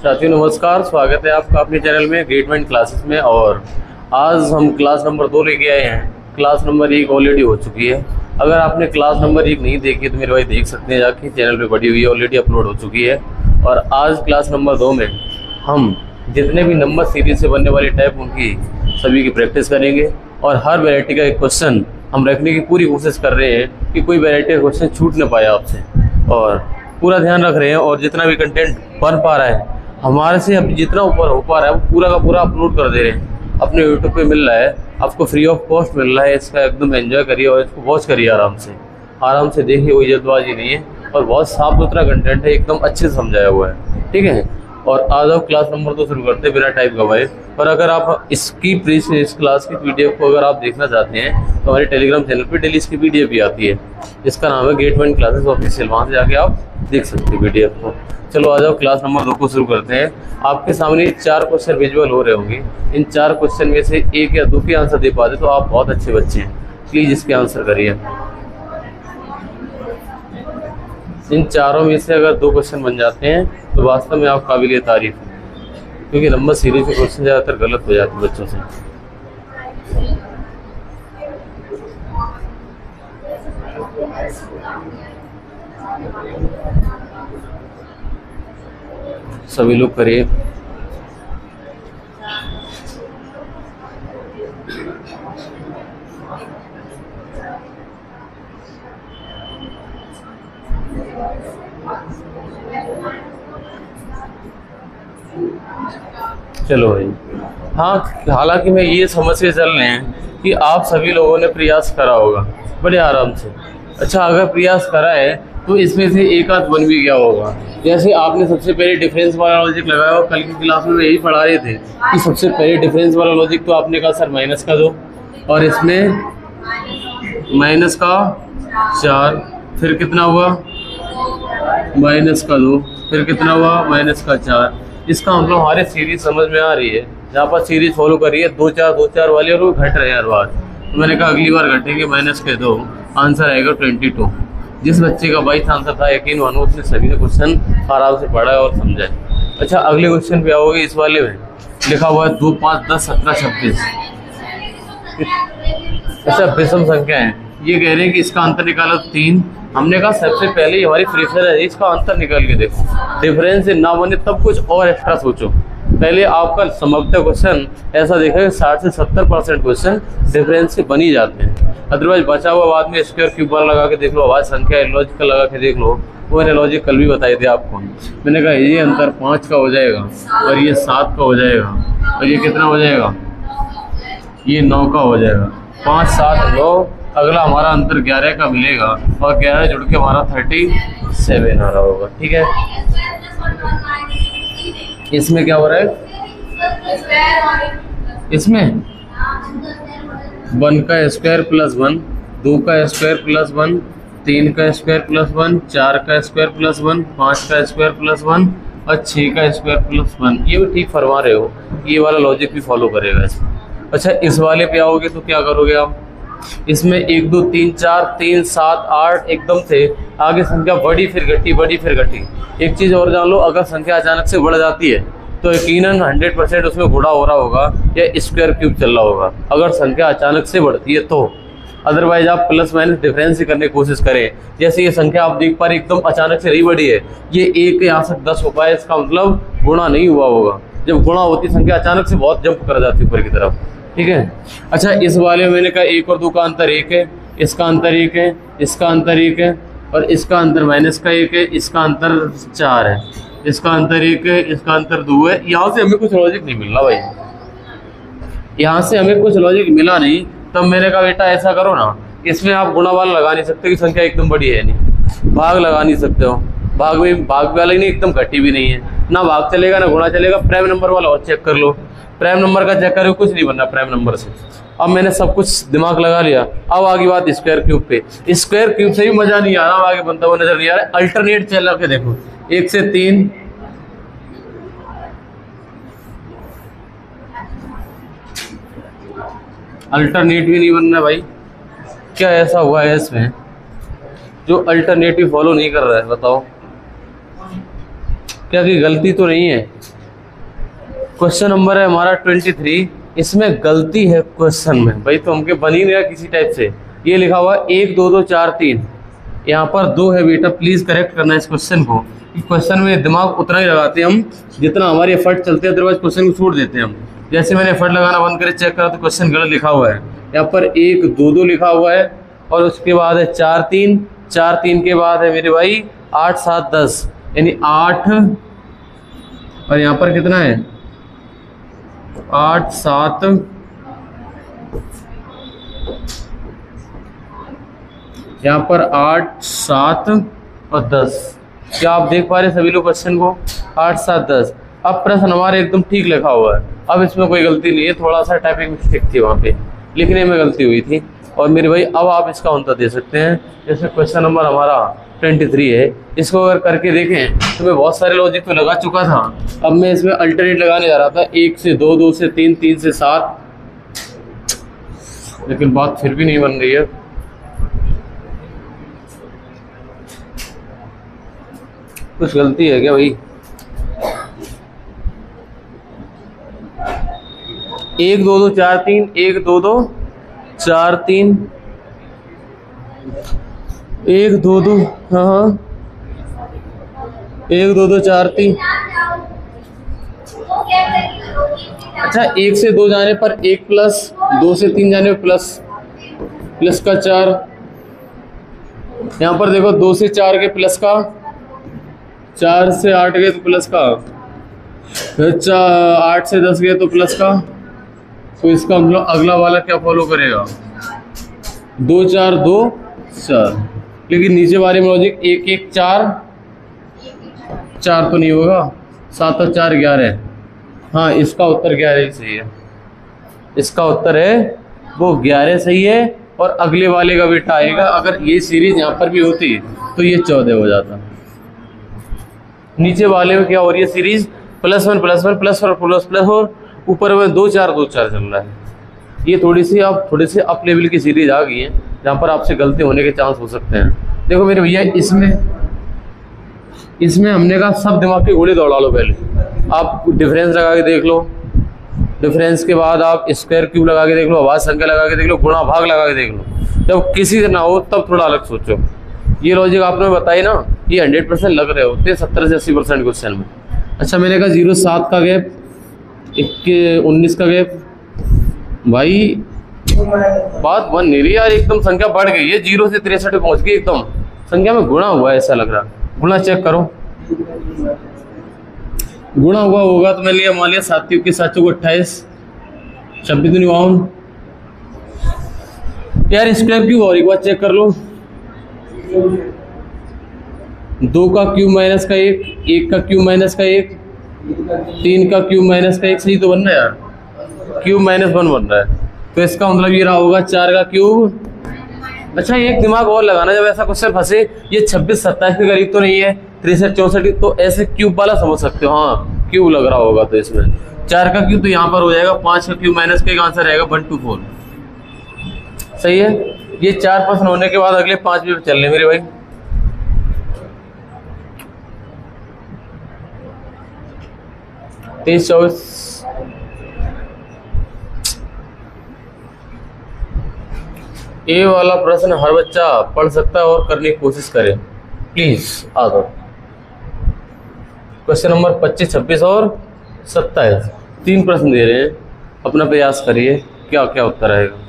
साथियों नमस्कार, स्वागत है आपका अपने चैनल में ग्रेड वन क्लासेस में। और आज हम क्लास नंबर 2 लेके आए हैं। क्लास नंबर 1 ऑलरेडी हो चुकी है। अगर आपने क्लास नंबर 1 नहीं देखी तो मेरे भाई देख सकते हैं, जाके चैनल पे पड़ी हुई है, ऑलरेडी अपलोड हो चुकी है। और आज क्लास नंबर 2 में हम जितने भी नंबर सीरीज से बनने वाली टाइप उनकी सभी की प्रैक्टिस करेंगे और हर वैरायटी का एक क्वेश्चन हम रखने की पूरी कोशिश कर रहे हैं कि कोई वैरायटी का क्वेश्चन छूट ना पाए आपसे, और पूरा ध्यान रख रहे हैं। और जितना भी कंटेंट बन पा रहा है हमारे से, अब जितना ऊपर हो पा रहा है वो पूरा का पूरा अपलोड कर दे रहे हैं। अपने यूट्यूब पे मिल रहा है, आपको फ्री ऑफ कॉस्ट मिल रहा है। इसका एकदम एंजॉय करिए और इसको वॉच करिए, आराम से देखिए, कोई जल्दबाजी नहीं है और बहुत साफ सुथरा कंटेंट है, एकदम अच्छे से समझाया हुआ है। ठीक है, और आज आप क्लास नंबर 2 शुरू करते हैं बिना टाइप गवाए। और अगर आप इसकी इस क्लास की पीडीएफ को अगर आप देखना चाहते हैं तो हमारे टेलीग्राम चैनल पे डेली इसकी पीडीएफ भी आती है, जिसका नाम है ग्रेड वन क्लासेस ऑफिशियल। वहाँ से जाके आप देख सकते हैं पीडीएफ को। चलो आ जाओ, क्लास नंबर 2 को शुरू करते हैं। आपके सामने 4 क्वेश्चन विजुअल हो रहे होंगे। इन 4 क्वेश्चन में से 1 या 2 के आंसर दे पाते तो आप बहुत अच्छे बच्चे हैं। प्लीज़ इसके आंसर करिए। इन चारों में से अगर 2 क्वेश्चन बन जाते हैं तो वास्तव में आप काबिल तारीफ हैं, क्योंकि नंबर सीरीज के क्वेश्चन ज़्यादातर गलत हो जाते हैं बच्चों से। सभी लोग करिए। चलो भाई, हाँ, हालांकि मैं ये समझ के चल रहे हैं कि आप सभी लोगों ने प्रयास करा होगा बड़े आराम से। अच्छा, अगर प्रयास करा है तो इसमें से एक आध बन भी गया होगा। जैसे आपने सबसे पहले डिफरेंस वाला लॉजिक लगाया और कल की क्लास में यही पढ़ा रहे थे कि सबसे पहले डिफरेंस वाला लॉजिक तो आपने कहा सर माइनस का 2 और इसमें माइनस का 4, फिर कितना हुआ माइनस का 2, फिर कितना हुआ माइनस का 4। इसका मतलब हमारे सीरीज समझ में आ रही है, जहाँ पर सीरीज फॉलो कर रही है 2 4 2 4 वाली, और वो घट रहे हैं हर बार। तो मैंने कहा अगली बार घटेंगे माइनस के 2, आंसर आएगा 22। जिस बच्चे का 22 आंसर था, यकीन मानो उसने सभी ने क्वेश्चन आराम से पढ़ा और समझा है। अच्छा, अगले क्वेश्चन पे आओगे। इस वाले में लिखा हुआ है 2 5 10 17 26। अच्छा, विषम संख्या है, ये कह रहे हैं कि इसका अंतर निकालो 3। हमने कहा सबसे पहले हमारी प्रेफरेंस है इसका अंतर निकाल के देखो। डिफरेंस से ना बने तब कुछ और एक्स्ट्रा सोचो। पहले आपका समग्र क्वेश्चन ऐसा देखा कि 60 से 70% क्वेश्चन डिफरेंस से बन ही जाते हैं। अदरवाइज बचा हुआ बाद में स्क्वायर क्यूब वाला लगा के देख लो, आवाज संख्या लॉजिकल लगा के देख लो। वो मैंने लॉजिक कल भी बताए थे आपको। मैंने कहा ये अंतर 5 का हो जाएगा और ये 7 का हो जाएगा, और ये कितना हो जाएगा, ये 9 का हो जाएगा। 5 7 9, अगला हमारा अंतर 11 का मिलेगा और 11 जुड़ के हमारा 37 आ रहा होगा। ठीक है, इसमें क्या हो रहा है, इसमें 1 का स्क्वायर प्लस 1, 2 का स्क्वायर प्लस 1, 3 का स्क्वायर प्लस 1, 4 का स्क्वायर प्लस 1, 5 का स्क्वायर प्लस 1 और 6 का स्क्वायर प्लस 1। ये भी ठीक फरमा रहे हो, ये वाला लॉजिक भी फॉलो करेगा इसमें। अच्छा, इस वाले पे आओगे तो क्या करोगे आप, इसमें 1 2 3 4 3 7 8 एकदम से आगे संख्या बढ़ी फिर घटी, बढ़ी फिर घटी। एक चीज़ और जान लो, अगर संख्या अचानक से बढ़ जाती है तो यकीनन 100% उसमें गुणा हो रहा होगा या स्क्वायर क्यूब चल रहा होगा, अगर संख्या अचानक से बढ़ती है तो। अदरवाइज आप प्लस माइनस डिफरेंस ही करने की कोशिश करें। जैसे ये संख्या आप देख पा रहे एकदम अचानक से नहीं बढ़ी है, ये 1 यहाँ से 10 हो पाए, इसका मतलब गुणा नहीं हुआ होगा। जब गुणा होती संख्या अचानक से बहुत जंप कर जाती है ऊपर की तरफ। ठीक है, अच्छा, इस वाले में मैंने कहा 1 और 2 का अंतर 1 है, इसका अंतर 1 है, इसका अंतर 1 है, और इसका अंतर माइनस का 1 है, इसका अंतर 4 है, इसका अंतर 1 है, इसका अंतर 2 है। यहाँ से हमें कुछ लॉजिक नहीं मिल रहा भाई, यहाँ से हमें कुछ लॉजिक मिला नहीं। तब मैंने कहा बेटा ऐसा करो ना, इसमें आप गुणा वाला लगा नहीं सकते कि संख्या एकदम बड़ी है नहीं, भाग लगा नहीं सकते हो। भाग में भाग वाला ही नहीं, एकदम घटी भी नहीं है, ना भाग चलेगा ना गुणा चलेगा। प्राइम नंबर वाला और चेक कर लो, प्राइम नंबर का चेक करो, कुछ नहीं बनना प्राइम नंबर से। अब मैंने सब कुछ दिमाग लगा लिया, अब आगे बात स्क्वायर क्यूब पे। स्क्वायर क्यूब से भी मजा नहीं आ रहा, आगे बनता हुआ नजर नहीं आ रहा। अल्टरनेट चल के देखो, 1 से 3, अल्टरनेट भी नहीं बनना भाई। क्या ऐसा हुआ है इसमें जो अल्टरनेटिव फॉलो नहीं कर रहा है, बताओ। क्या कोई गलती तो नहीं है? क्वेश्चन नंबर है हमारा 23। इसमें गलती है क्वेश्चन में भाई, तो हमके बन ही नहीं रहा किसी टाइप से। ये लिखा हुआ 1 2 2 4 3, यहाँ पर 2 है बेटा। प्लीज करेक्ट करना इस क्वेश्चन को। क्वेश्चन में दिमाग उतना ही लगाते हैं हम जितना हमारे एफर्ट चलते हैं, अदरवाइज क्वेश्चन को छोड़ देते हैं हम। जैसे मैंने एफर्ट लगाना बंद करे चेक करा तो क्वेश्चन गलत लिखा हुआ है। यहाँ पर 1 2 2 लिखा हुआ है और उसके बाद है 4 3, 4 3 के बाद है मेरे भाई 8 7 10, यानी 8 और यहाँ पर कितना है 8 7, यहाँ पर 8 7 और 10। क्या आप देख पा रहे सभी लोग क्वेश्चन को? 8 7 10। अब प्रश्न हमारे एकदम ठीक लिखा हुआ है, अब इसमें कोई गलती नहीं है। थोड़ा सा टाइपिंग मिस्टेक थी, वहाँ पे लिखने में गलती हुई थी। और मेरे भाई अब आप इसका उत्तर दे सकते हैं। जैसे क्वेश्चन नंबर हमारा 23 है, इसको अगर करके देखें तो मैं बहुत सारे लॉजिक तो लगा चुका था। अब मैं इसमें अल्टरनेट लगाने जा रहा था, 1 से 2, 2 से 3, 3 से 7, लेकिन बात फिर भी नहीं बन रही है। कुछ गलती है क्या भाई? 1 2 2 4 3, 1 2 2 4 3, 1 2 2, हाँ 1 2 2 4 3। अच्छा, 1 से 2 जाने पर 1 प्लस, 2 से 3 जाने पर प्लस, प्लस का 4। यहाँ पर देखो 2 से 4 के प्लस का, 4 से 8 गए तो प्लस का, 8 से 10 गए तो प्लस का। तो इसका मतलब अगला वाला क्या फॉलो करेगा? 2 4 2 4। लेकिन नीचे वाले में लॉजिक 1 1 4, 4 तो नहीं होगा, 7 और 4 11। हाँ, इसका उत्तर 11 ही सही है। इसका उत्तर है वो 11 सही है। और अगले वाले का बेटा आएगा, अगर ये सीरीज यहाँ पर भी होती तो ये 14 हो जाता। नीचे वाले में क्या हो रही है सीरीज? +1 +1 +4 +4, ऊपर में 2 4 2 4 चल रहा है। ये थोड़ी सी अप लेवल की सीरीज आ गई है, जहाँ पर आपसे गलती होने के चांस हो सकते हैं। देखो मेरे भैया, इसमें हमने कहा सब दिमाग के घोड़े दौड़ा लो। पहले आप डिफरेंस लगा के देख लो, डिफरेंस के बाद आप स्क्वायर क्यूब लगा के देख लो, अभाज्य संख्या लगा के देख लो, गुणा भाग लगा के देख लो। जब किसी से ना हो तब थोड़ा अलग सोचो। ये लॉजिक आपने बताई ना, ये 100% लग रहे होते हैं 70 से 80% क्वेश्चन में। अच्छा, मैंने कहा 0 7 का गैप, 19 का गैप। भाई बात बन नहीं रही यार, एकदम संख्या बढ़ गई है, 0 से 63 पे पहुंच गई, एकदम संख्या में गुणा हुआ है ऐसा लग रहा। गुणा चेक करो, गुणा हुआ होगा तो मैंने मान लिया 7 के 7 को 28, 26 दूनी 52। यार स्क्वायर क्यों और एक बार चेक कर लो। 2 का क्यूब माइनस का 1, 1 का क्यूब माइनस का 1, 3 का क्यूब माइनस का 1, सही तो बन रहा है यार, क्यूब -1 बन रहा है। तो इसका मतलब ये रहा होगा 4 का क्यूब। अच्छा, एक दिमाग और लगाना, जब ऐसा क्वेश्चन फंसे, ये 26 27 के करीब तो नहीं है, 63 64, तो ऐसे क्यूब वाला समझ सकते हो। हाँ, क्यूब लग रहा होगा, तो इसमें 4 का क्यूब तो यहाँ पर हो जाएगा, 5 का क्यूब माइनस का एक आंसर आएगा 124। सही है। ये 4 प्रश्न होने के बाद अगले 5 भी चल रहे मेरे भाई। तेईस 24। ये वाला प्रश्न हर बच्चा पढ़ सकता है और करने की कोशिश करे, प्लीज आ जाओ। क्वेश्चन नंबर 25 26 और 27, 3 प्रश्न दे रहे हैं, अपना प्रयास करिए क्या क्या उत्तर आएगा।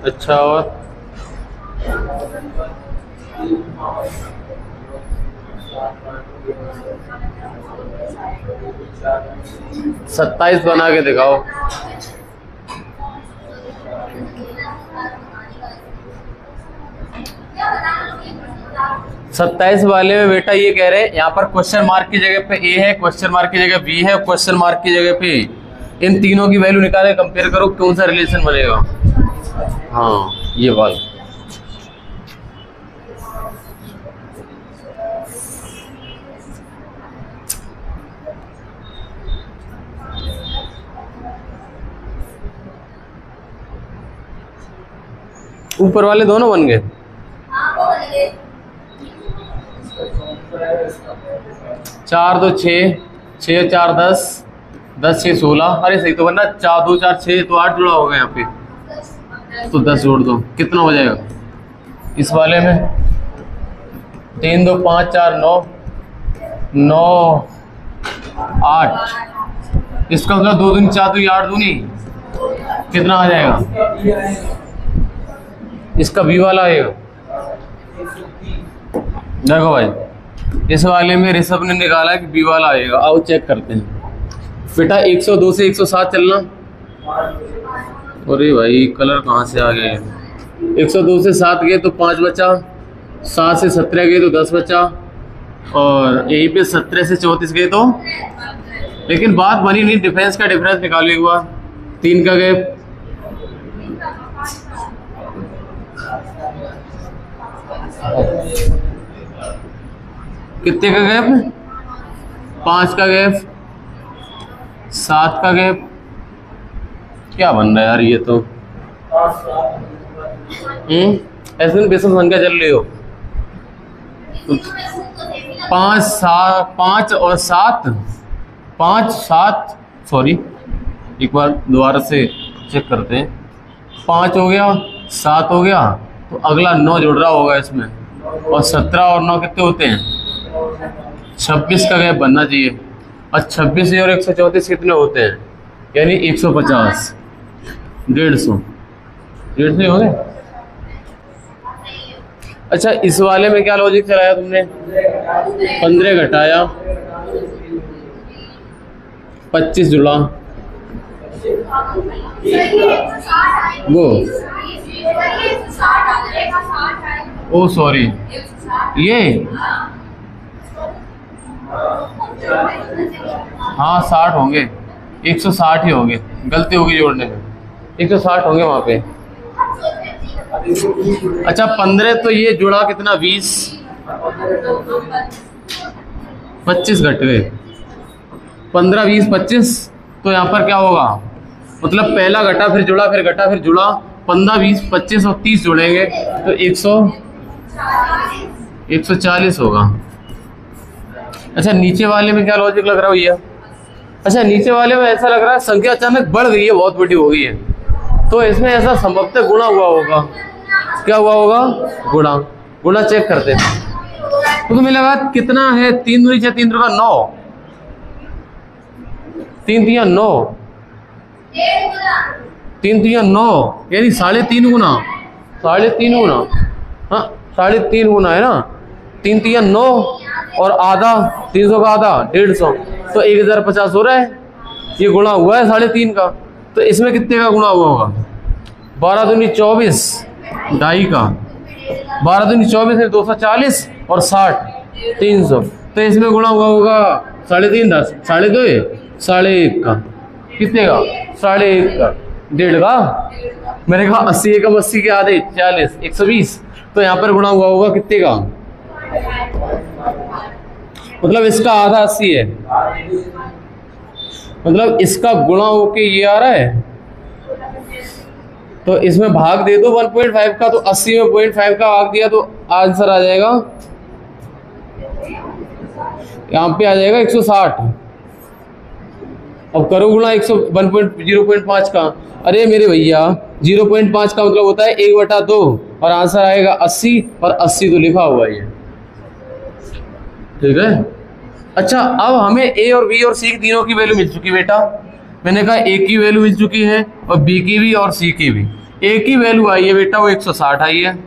अच्छा, और सत्ताईस बना के दिखाओ। 27 वाले में बेटा ये कह रहे हैं, यहाँ पर क्वेश्चन मार्क की जगह पे ए है, क्वेश्चन मार्क की जगह बी है, क्वेश्चन मार्क की जगह पे इन तीनों की वैल्यू निकाले, कंपेयर करो कौन सा रिलेशन बनेगा। हाँ ये वाला। ऊपर वाले दोनों बन गए। चार दो छः, छः चार 10, 10 6 16। अरे सही तो बनना, 4 2 4 6 तो 8 जुड़ा होगा यहाँ पे, तो 10 जोड़ दो, कितना हो जाएगा इस वाले में? 3 2 5 4 9, 9 8। इसका मतलब 2 दूनी 4 2 8 दूनी कितना आ जाएगा? इसका बी वाला आएगा। देखो भाई, इस वाले में ऋषभ ने निकाला कि बी वाला आएगा। आओ चेक करते हैं बेटा। 102 से 107 चलना। अरे भाई कलर कहाँ से आ गए? 102 से 7 गए तो 5 बचा, 7 से 17 गए तो 10 बचा, और यहीं पे 17 से 34 गए तो, लेकिन बात बनी नहीं। डिफरेंस का डिफरेंस निकालो एक बार। 3 का गैप, कितने का गैप? 5 का गैप, 7 का गैप। क्या बन रहा है यार ये तो? ऐसे में बेसिक संख्या चल रही हो। 5 और 7, 5 7, सॉरी एक बार दोबारा से चेक करते हैं। 5 हो गया, 7 हो गया, तो अगला 9 जुड़ रहा होगा इसमें, और 17 और 9 कितने होते हैं? 26 का गैप बनना चाहिए। और 26 और 134 कितने होते हैं? यानी 150, 150 हो गए। अच्छा इस वाले में क्या लॉजिक चलाया तुमने? 15 घटाया 25 जुड़ा, वो ओ सॉरी ये, हाँ 60 होंगे, 160 ही होंगे, गलती होगी जोड़ने में, 160 होंगे वहां पे। अच्छा 15 तो ये जुड़ा कितना? 20, 25 घट गए, 15 20 25, तो यहाँ पर क्या होगा? मतलब पहला घटा फिर जुड़ा, फिर घटा फिर जुड़ा, 15 20 25 और 30 जुड़ेंगे तो 140 होगा। अच्छा नीचे वाले में क्या लॉजिक लग रहा है भैया? अच्छा नीचे वाले में ऐसा लग रहा है संख्या अचानक बढ़ गई है, बहुत बड़ी हो गई है, तो इसमें ऐसा संभवतः गुणा हुआ होगा। क्या हुआ होगा? गुणा। गुणा चेक करते हैं तो तुम्हें लगा कितना है? 3 दूनी 6, 3 दूनी 9, 3 3 9, 3 3 9, यानी 3.5 गुना, 3.5 गुना, हाँ 3.5 गुना है ना। 3 3 9 और आधा, 300 का आधा 150, तो 1050 हो रहा है। ये गुणा हुआ है 3.5 का, तो इसमें कितने का गुणा हुआ होगा? 12 दूनी 24, 2.5 का, 12 दूनी 24 है 240, और 60 300, तो इसमें गुणा हुआ होगा 3.5 10, 2.5 1.5 का, कितने का? 1.5 का, 1.5 का। मैंने कहा 80 एकम 80 के आधे 40, 120, तो यहाँ पर गुणा हुआ होगा कितने का? मतलब इसका आधा 80 है, मतलब इसका गुणा होके ये आ रहा है, तो इसमें भाग दे दो 1.5 का, तो 80 में 0.5 का भाग दिया तो आंसर आ जाएगा, यहाँ पे आ जाएगा 160। अब करो गुणा 0.5 का। अरे मेरे भैया 0.5 का मतलब होता है 1/2, और आंसर आएगा 80, और 80 तो लिखा हुआ है, ठीक है। अच्छा अब हमें ए और बी और सी की तीनों की वैल्यू मिल चुकी बेटा। मैंने कहा ए की वैल्यू मिल चुकी है, और बी की भी और सी की भी। ए की वैल्यू आई है बेटा वो 160 आई है,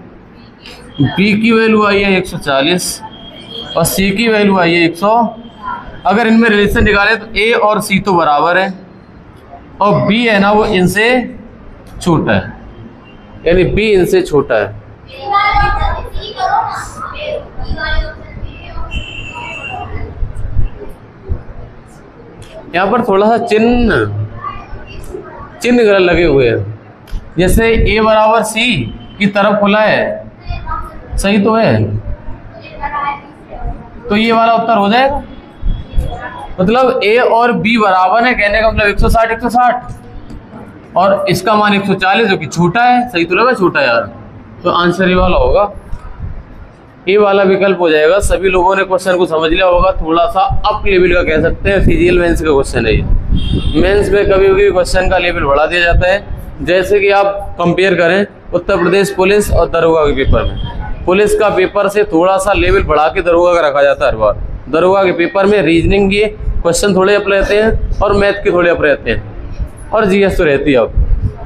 बी की वैल्यू आई है 140 और सी की वैल्यू आई है 100। अगर इनमें रिलेशन निकाले तो ए और सी तो बराबर है और बी है ना वो इनसे छोटा है, यानी बी इनसे छोटा है। यहाँ पर थोड़ा सा चिन्ह गलत लगे हुए हैं, जैसे ए बराबर सी की तरफ खुला है, सही तो है, तो ये वाला उत्तर हो जाएगा। मतलब ए और बी बराबर है, कहने का मतलब 160 160 और इसका मान 140 जो कि छोटा है, सही तो लगा छोटा यार, तो आंसर ये वाला होगा, ये वाला विकल्प हो जाएगा। सभी लोगों ने क्वेश्चन को समझ लिया होगा, थोड़ा सा अप लेवल का कह सकते हैं, फिजिकल मेंस का क्वेश्चन है ये। मेंस में कभी कभी क्वेश्चन का लेवल बढ़ा दिया जाता है, जैसे कि आप कंपेयर करें उत्तर प्रदेश पुलिस और दरोगा के पेपर में। पुलिस का पेपर से थोड़ा सा लेवल बढ़ा के दरोगा का रखा जाता है हर बार। दरोगा के पेपर में रीजनिंग के क्वेश्चन थोड़े अप रहते हैं और मैथ के थोड़े अप रहते हैं और जीएस तो रहती है, अब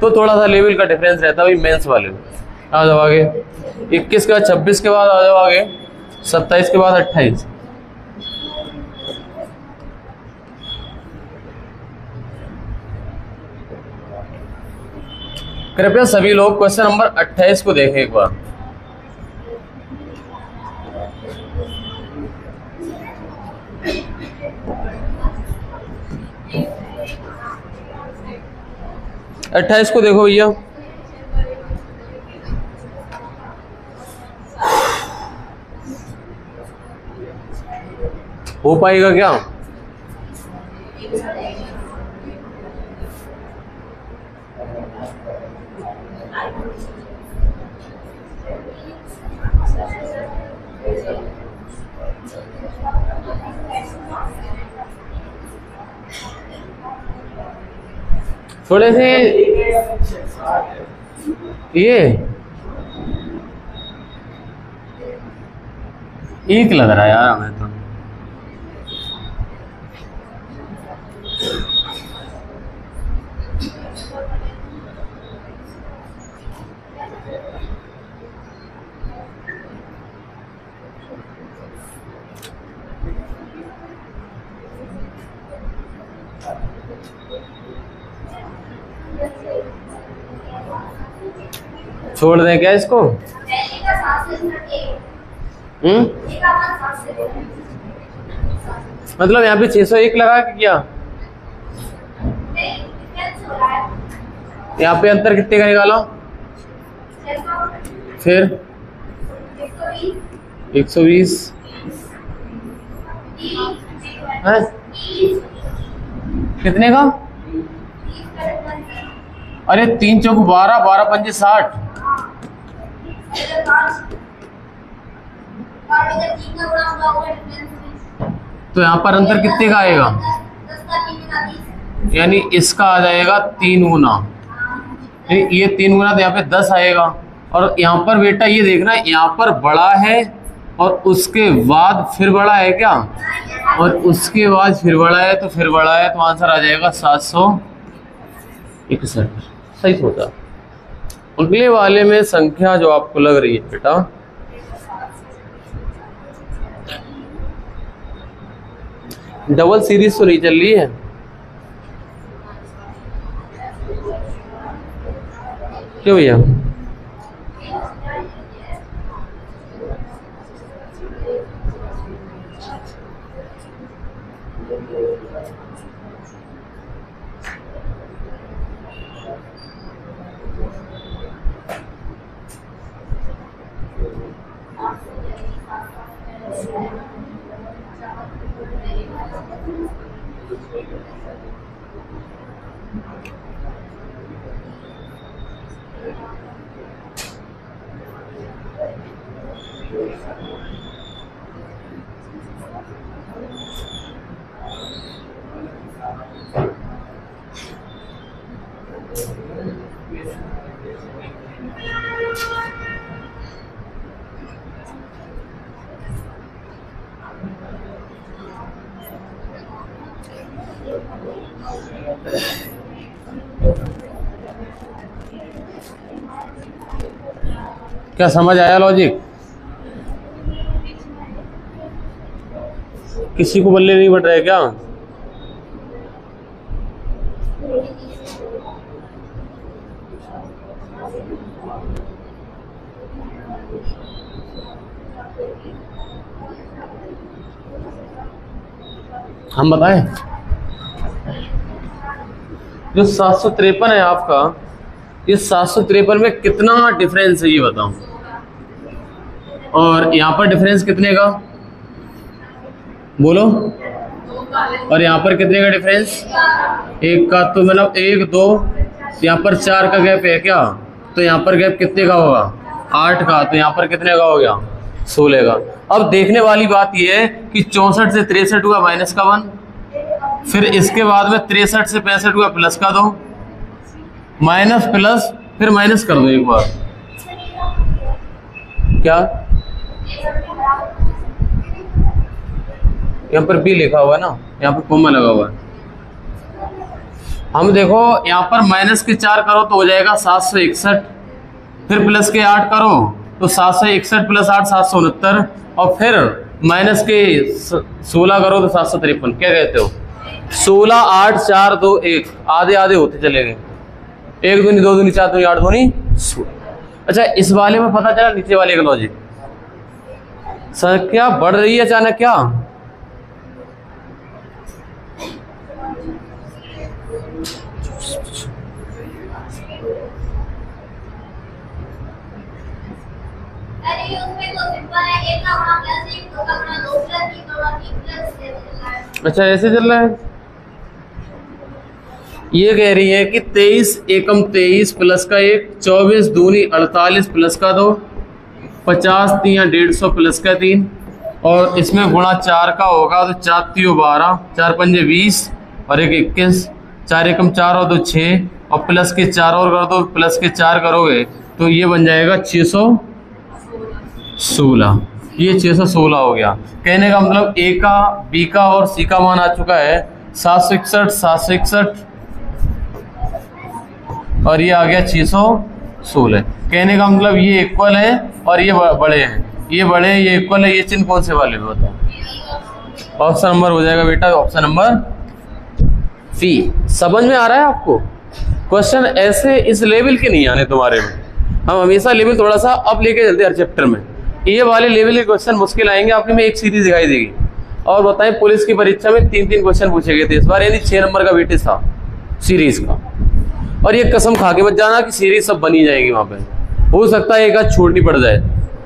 तो थोड़ा सा लेवल का डिफरेंस रहता है भाई मेंस वाले में। आ जाओ आगे, 21 के बाद 26 के बाद आ जाओ आगे, 27 के बाद 28। कृपया सभी लोग क्वेश्चन नंबर 28 को देखें एक बार। अट्ठाईस को देखो भैया, हो पाएगा क्या? थोड़े से ये एक लग रहा है यार हमें तो। छोड़ दें क्या इसको? मतलब यहाँ पे 601 लगा के क्या? यहाँ पे अंतर कितने का निकाला? फिर 120 है कितने का? अरे 3 चौक 12, 12 पंजे 60। तो यहाँ पर अंतर कितने का आएगा? यानी इसका आ जाएगा 3 गुना, ये 3 गुना तो यहाँ पे 10 आएगा। और यहाँ पर बेटा ये देखना, यहाँ पर बड़ा है और उसके बाद फिर बड़ा है क्या, और उसके बाद फिर बड़ा है, तो फिर बड़ा है, तो आंसर आ जाएगा 761। सही सोचा। अगले वाले में संख्या जो आपको लग रही है बेटा, डबल सीरीज तो नहीं चल रही है, क्यों भैया? क्या समझ आया लॉजिक? किसी को बल्ले नहीं बढ़ रहे क्या? हम बताएं, जो 753 है आपका, ये 753 में कितना डिफरेंस है ये बताऊं, और यहाँ पर डिफरेंस कितने का बोलो, और यहाँ पर कितने का डिफरेंस? 1 का। तो मतलब 1 2, यहाँ पर 4 का गैप है क्या? तो यहाँ पर गैप कितने का होगा? 8 का। तो यहाँ पर कितने का हो गया? 16 का। अब देखने वाली बात यह है कि 64 से 63 हुआ माइनस का 1, फिर इसके बाद में 63 से 65 हुआ प्लस का 2, माइनस प्लस फिर माइनस कर दो एक बार। क्या यहाँ पर बी लिखा हुआ है ना, यहाँ पर कोमा लगा हुआ है। हम देखो यहाँ पर माइनस के 4 करो तो हो जाएगा 761, फिर प्लस के 8 करो तो 761 प्लस 8 769, और फिर माइनस के 16 करो तो 753। क्या कहते हो? 16 8 4 2 1, आधे आधे होते चले गए। 1 दूनी 2 दूनी 4 दूनी 8 दूनी 16। अच्छा, इस वाले में पता चला नीचे वाले का लॉजिक। संख्या बढ़ रही है अचानक क्या? अच्छा, ऐसे चल रहा है। ये कह रही है कि 23 एकम 23 प्लस का 1, 24 दूनी 48 प्लस का 2, 50 3 150 प्लस का 3, और इसमें गुणा 4 का होगा तो 4 3 12, 4 पंजे 20 और 1 21, 4 एकम 4 और 2 6, और प्लस के 4 और कर दो, प्लस के 4 करोगे तो ये बन जाएगा 616। ये 616 हो गया। कहने का मतलब ए का, बी का और सी का मान आ चुका है 761 761, और ये आ गया 616। कहने का मतलब ये इक्वल है और ये बड़े हैं, ये बड़े हैं, ये इक्वल है। ये चिन्ह कौन से वाले में बताओ? ऑप्शन नंबर हो जाएगा बेटा, ऑप्शन नंबर सी। समझ में आ रहा है आपको? क्वेश्चन ऐसे इस लेवल के नहीं आने तुम्हारे में। हम हमेशा लेवल थोड़ा सा अप लेके चलते हर चैप्टर में। ये वाले लेवल के क्वेश्चन मुश्किल आएंगे आपके में, एक सीरीज दिखाई देगी। और बताएं, पुलिस की परीक्षा में 3-3 क्वेश्चन पूछे गए थे इस बार, यानी 6 नंबर का वेटेज था सीरीज का। और ये कसम खा के मत जाना कि सीरीज सब बनी जाएगी वहां पे, हो सकता है एक आध छोड़नी पड़ जाए।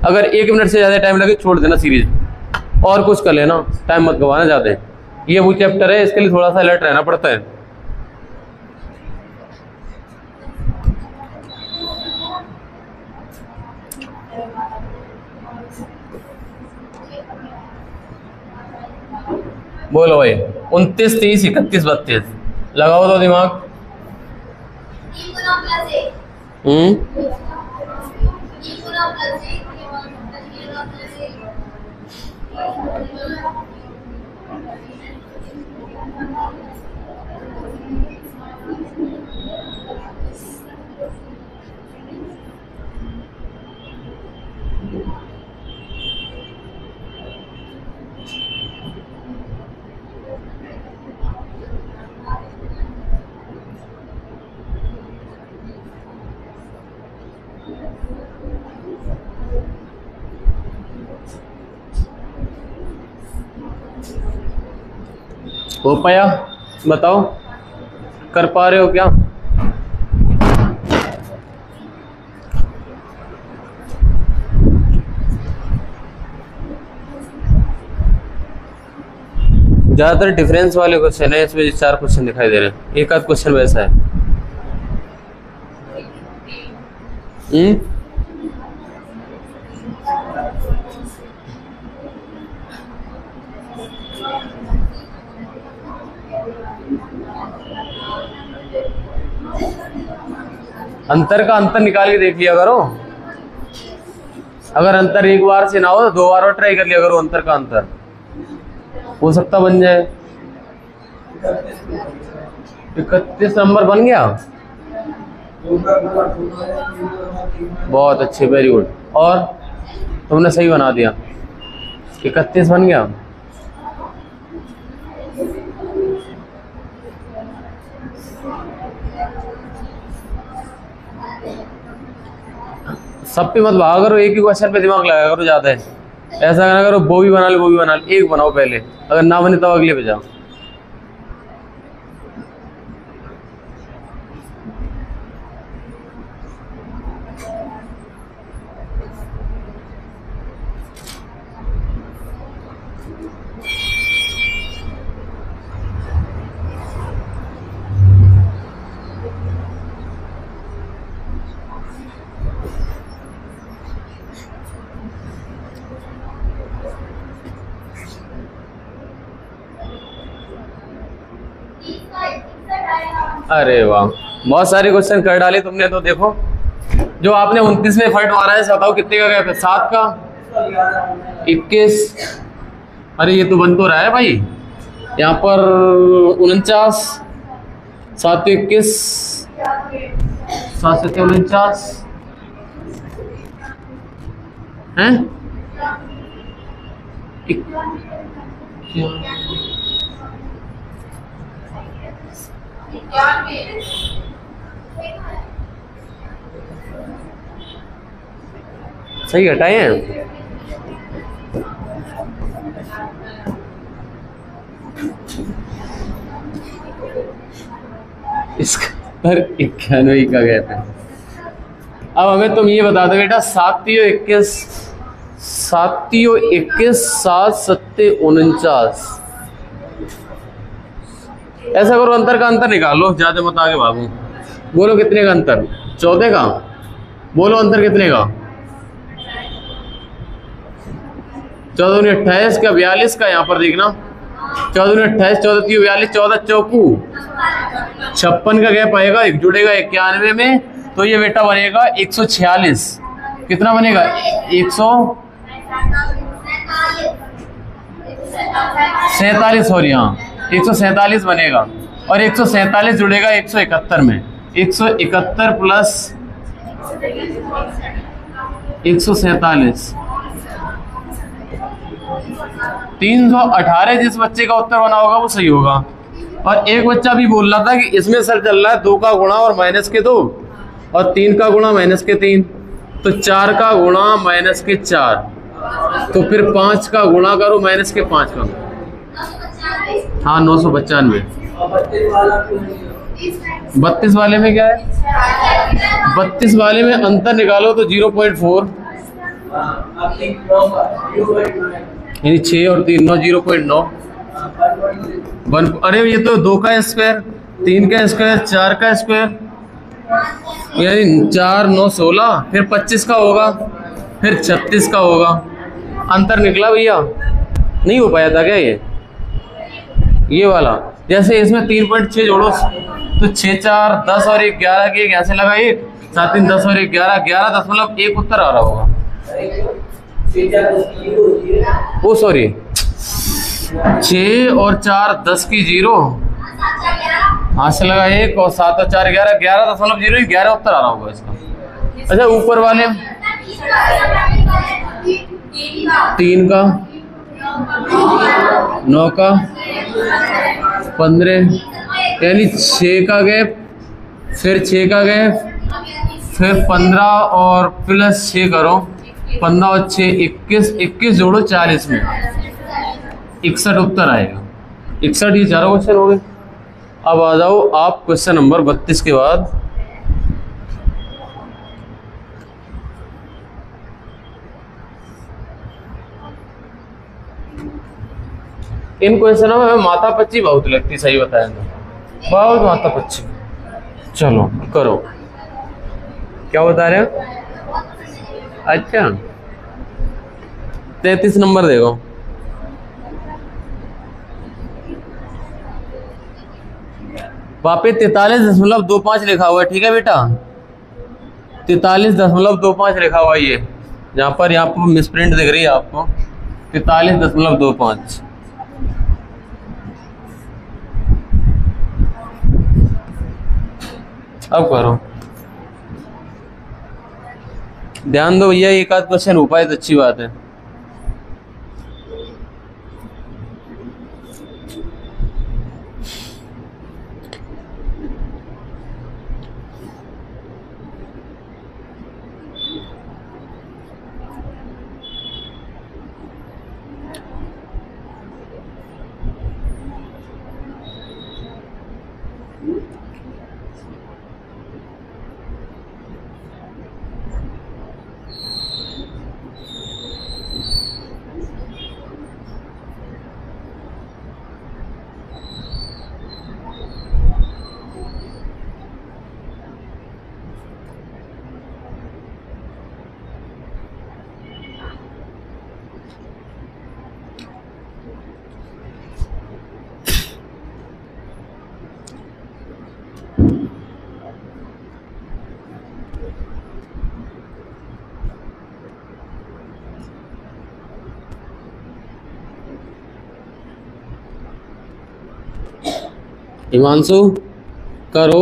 अगर 1 मिनट से ज्यादा टाइम लगे छोड़ देना सीरीज, और कुछ कर लेना, टाइम मत गवाना ज्यादा। ये वो चैप्टर है, इसके लिए थोड़ा सा अलर्ट रहना पड़ता है। बोलो भाई, 29 30 31 32 लगाओ तो दिमाग। हो पाया? बताओ, कर पा रहे हो क्या? ज्यादातर डिफरेंस वाले क्वेश्चन है, इसमें 4 क्वेश्चन दिखाई दे रहे हैं, एक आध क्वेश्चन वैसा है। अंतर का अंतर निकाल के देख लिया करो। अगर अंतर एक बार से ना हो तो 2 बार और ट्राई कर लिया करो, अंतर का अंतर हो सकता बन जाए। 31 नंबर बन गया, बहुत अच्छे, वेरी गुड। और तुमने सही बना दिया, 31 बन गया। सब पे मत भागा करो, एक ही क्वेश्चन पे दिमाग लगाया करो ज्यादा है। ऐसा ना करो वो भी बना लो वो भी बना लो, एक बनाओ पहले, अगर ना बने तो अगले पे जाओ। अरे वाह, बहुत सारे क्वेश्चन कर डाले तुमने तो। देखो जो आपने 29 में फट मारा है, बताओ कितने का गैप है? 7 का 21। अरे ये तो बन तो रहा है भाई, यहाँ पर 49, 7 तो 21, 7 से 49 हैं। सही घटाए हैं। इसका पर 91 का गैप है। अब हमें तुम ये बता दो बेटा, 7 तियो 21, 7 तियो 21, 7 सत्ते 49। ऐसा करो, अंतर का अंतर निकालो, ज्यादा मत आगे भागो। बोलो कितने का अंतर? 14 का। बोलो अंतर कितने का? 14 ने 28 का, 42 का। यहाँ पर देखना 14 ने 28, 14 तियो 42, 14 चौकू 56 का गैप आएगा, एक जुड़ेगा 91 में, तो ये बेटा बनेगा 146। कितना बनेगा? 147, सॉरी हाँ 147 बनेगा, और 147 जुड़ेगा 171 में। 171 प्लस 147, 318। जिस बच्चे का उत्तर बना होगा वो सही होगा। और एक बच्चा भी बोल रहा था कि इसमें सर चल रहा है 2 का गुणा और माइनस के 2, और 3 का गुणा माइनस के 3, तो 4 का गुणा माइनस के 4, तो फिर 5 का गुणा करो माइनस के 5 का। हाँ 995। 32 वाले में क्या है? 32 वाले में अंतर निकालो तो 0.4, यानी 6 और 3 9, 0.9। अरे ये तो 2 का स्क्वायर, 3 का स्क्वायर, 4 का स्क्वायर, यानी 4 9 16, फिर 25 का होगा, फिर 36 का होगा। अंतर निकला भैया, नहीं हो पाया था क्या ये वाला? जैसे इसमें 3.6 जोड़ो तो 6 4 10 और 1 11 की, यहाँ से लगा 1, 7 3 10 और 1 11, 11.1 उत्तर आ रहा होगा। ओ सॉरी, 6 और 4 10 की 0, हाथ से लगा 1, और 7 और 4 11, 11.0, 11 उत्तर आ रहा होगा इसका। अच्छा ऊपर वाले 3 का, 9 का, 15, यानी 6 का गैप, फिर 6 का गैप, फिर 15 और प्लस 6 करो, 15 और 6 21, 21 जोड़ो 40 में, 61 उत्तर आएगा। 61। ये चारों क्वेश्चन हो गए। अब आ जाओ आप क्वेश्चन नंबर 32 के बाद। इन क्वेश्चनों में हमें माथा पच्ची बहुत लगती, सही बताया तो बहुत माथा पच्ची। चलो करो, क्या बता रहे हो? अच्छा 33 नंबर देखो। वहाँ पे 43.25 लिखा हुआ है, ठीक है बेटा? 43.25 लिखा हुआ है ये, यहाँ पर मिसप्रिंट दिख रही है आपको, 43.25। अब करो, ध्यान दो भैया, एक आध क्वेश्चन हो पाए तो अच्छी बात है। हिमांशु करो,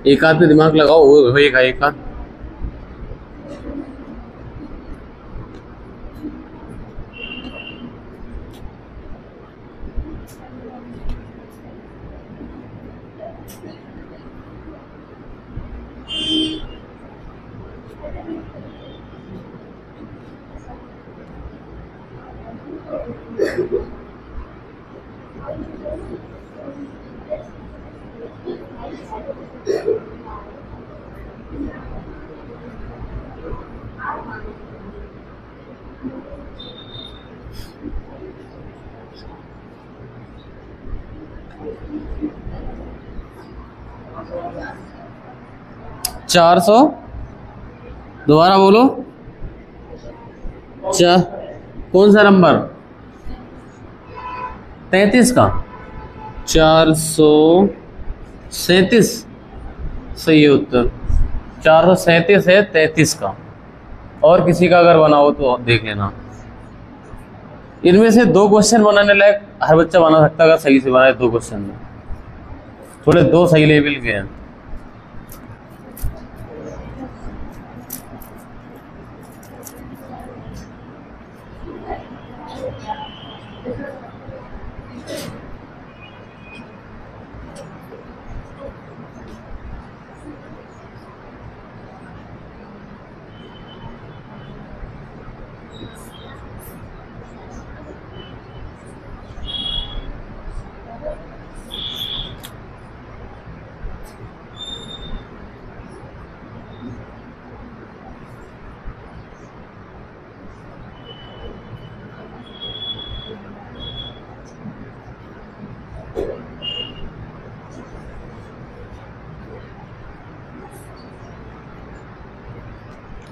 एक हाथ पे दिमाग लगाओ, होएगा एक हाथ। चार सौ, दोबारा बोलो। कौन सा नंबर? 33 का। 437 सही है उत्तर। 437 है 33 का। और किसी का अगर बनाओ तो देख लेना। इनमें से 2 क्वेश्चन बनाने लायक हर बच्चा बना सकता है अगर सही से बनाए 2 क्वेश्चन में। थोड़े 2 सही लेवल के हैं।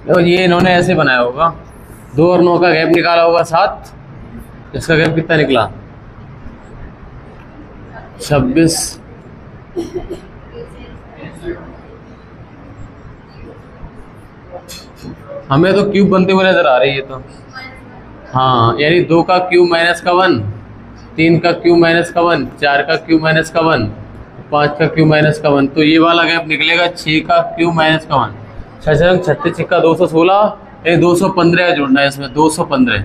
तो ये इन्होंने ऐसे बनाया होगा, 2 और 9 का गैप निकाला होगा 7, इसका गैप कितना निकला? 26। हमें तो क्यूब बनते हुए नजर आ रही है तो हाँ, यानी 2 का क्यूब माइनस का 1, 3 का क्यूब माइनस का 1, 4 का क्यूब माइनस का 1, 5 का क्यूब माइनस का 1, तो ये वाला गैप निकलेगा 6 का क्यूब माइनस का 1। 36 का 216, ये 215 जोड़ना है इसमें, 215।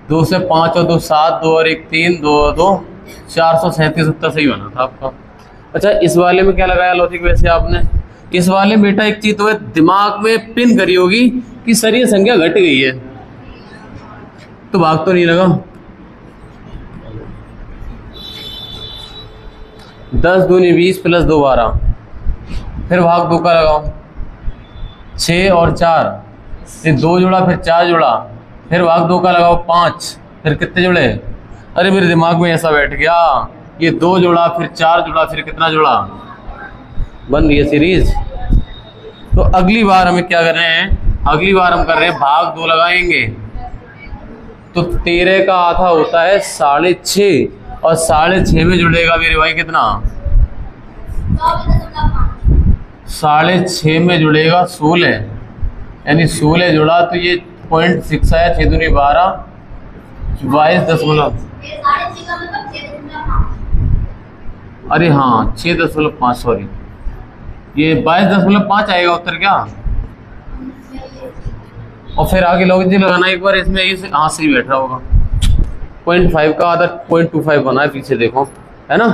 2 से 5 और 2 7, 2 और 1 3, 2 और 2 437 उत्तर सही बना था आपका। अच्छा, इस वाले में क्या लगाया लॉजिक वैसे आपने? इस वाले में बेटा एक चीज तो दिमाग में पिन करी होगी कि सर ये संख्या घट गई है, तो भाग तो नहीं लगा। 10 दूनी 20 प्लस 2 12, फिर भाग 2 का लगाओ। 6 और 4, फिर 2 जोड़ा, फिर 4 जोड़ा, फिर भाग 2 का लगाओ 5, फिर कितने जोड़े? अरे मेरे दिमाग में ऐसा बैठ गया, ये 2 जोड़ा, फिर 4 जोड़ा, फिर कितना जोड़ा? बन रही है सीरीज। तो अगली बार हमें क्या कर रहे हैं? अगली बार हम कर रहे हैं भाग 2 लगाएंगे। तो 13 का आधा होता है 6.5, और 6.5 में जुड़ेगा मेरे भाई कितना? 6.5 में जुड़ेगा 16, यानी 16 जुड़ा तो ये 0.6 आया। 6 दूनी 12, 22 अरे हाँ 6.5, सॉरी, ये 22.5 आएगा उत्तर क्या? और फिर आगे लॉजिक लगाना एक बार इसमें, इस हाँ से ही बैठ रहा होगा। 0.5 का आधा 0.25 बना है, पीछे देखो, है ना?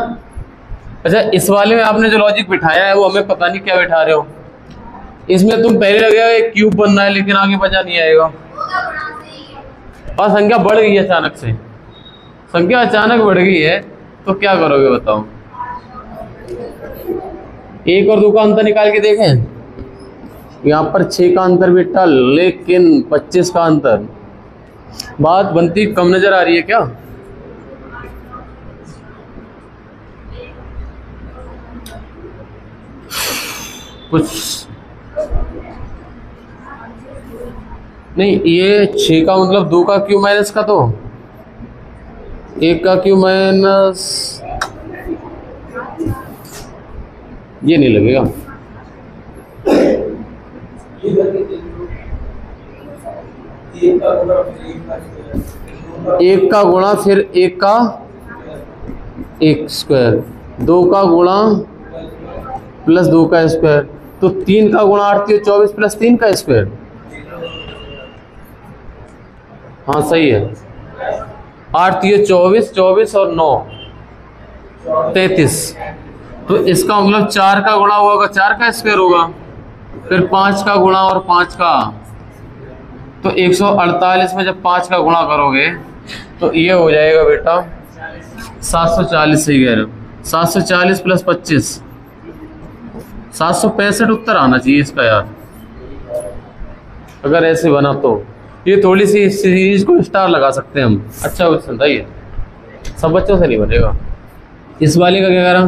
अच्छा, इस वाले में आपने जो लॉजिक बिठाया है वो हमें पता नहीं क्या बिठा रहे हो। इसमें तुम पहले लगेगा एक क्यूब बनना है, लेकिन आगे बचा नहीं आएगा और संख्या बढ़ गई है अचानक से। संख्या अचानक बढ़ गई है तो क्या करोगे बताओ। 1 और 2 का अंतर निकाल के देखें। यहाँ पर 6 का अंतर बेटा, लेकिन 25 का अंतर। बात बनती कम नजर आ रही है क्या? कुछ नहीं, ये 6 का मतलब 2 का क्यूब माइनस का, तो 1 का क्यूब माइनस, ये नहीं लगेगा। 1 का गुणा फिर 1 का 1 स्क्वायर, 2 का गुणा प्लस 2 का स्क्वायर, तो 3 का गुणा 8 × 24 प्लस 3 का स्क्वायर। हाँ सही है। 8 × 24, 24 और 9 33। तो इसका मतलब 4 का गुणा होगा 4 का स्क्वायर होगा, फिर 5 का गुणा और 5 का, तो 148 में जब 5 का गुणा करोगे तो ये हो जाएगा बेटा 740। सही कह रहे हो। 740 प्लस 25, 765 उत्तर आना चाहिए इसका यार, अगर ऐसे बना तो। ये थोड़ी सी इस सीरीज को स्टार लगा सकते हैं हम। अच्छा क्वेश्चन था ये, सब बच्चों से नहीं बनेगा। इस वाले का क्या कह रहा,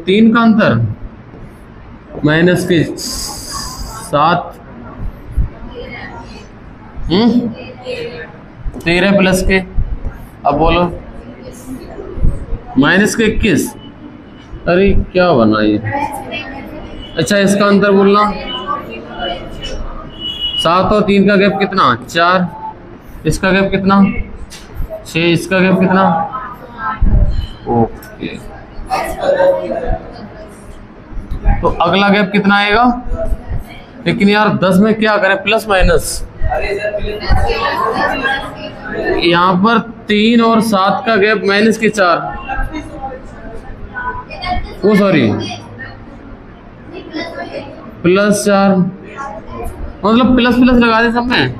3 का अंतर माइनस के 7, 13 प्लस के, अब बोलो माइनस के 21। अरे क्या बना ये। अच्छा, इसका अंतर बोलना, 7 और 3 का गैप कितना, 4, इसका गैप कितना, 6, इसका गैप कितना, ओके। तो अगला गैप कितना आएगा, लेकिन यार 10 में क्या करें, प्लस माइनस। यहाँ पर 3 और 7 का गैप माइनस के 4, ओ सॉरी प्लस 4, मतलब प्लस प्लस लगा दे सब में,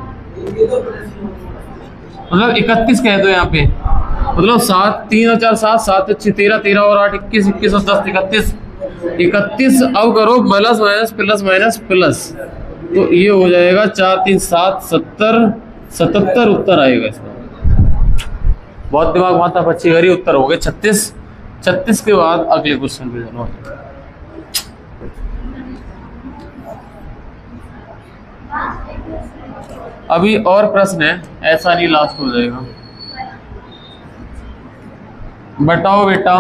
मतलब 31 कह दो यहाँ पे। मतलब 7, 3 और 4 7, 7 × 6 13, 13 और 8 21, 21 और 10 31, 31। अब करो plus minus plus minus plus, तो ये हो जाएगा 4 3 7 70, 77 उत्तर आएगा इसका। बहुत दिमाग माता पच्ची घरी, उत्तर हो गए 36। 36 के बाद अगले क्वेश्चन पे चलो। अभी और प्रश्न है, ऐसा नहीं लास्ट हो जाएगा। बताओ बेटा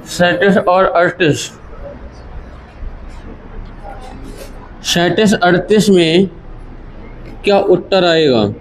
37 और 38, 37 38 में क्या उत्तर आएगा।